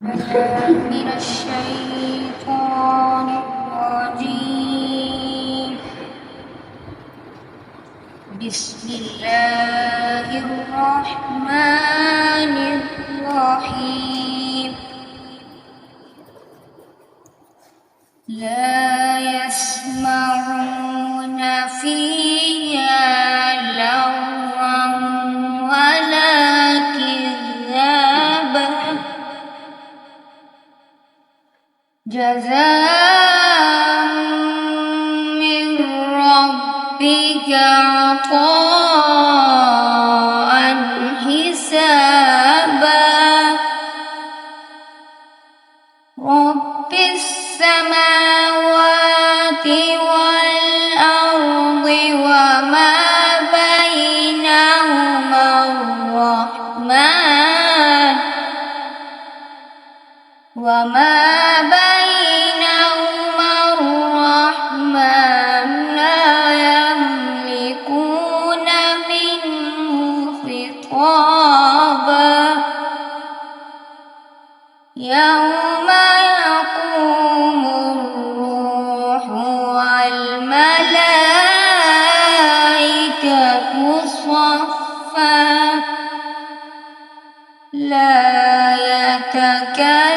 من الشيطان الرجيم. بسم الله الرحمن الرحيم. لا يسمعون فيها لغوا ولا كذابا جزاء من ربك عطاء حسابا. رب السماوات والأرض وما بينهما الرحمن لا يملكون منه خطابا. يوم يقوم الروح والملائكة صفا لا يتكلمون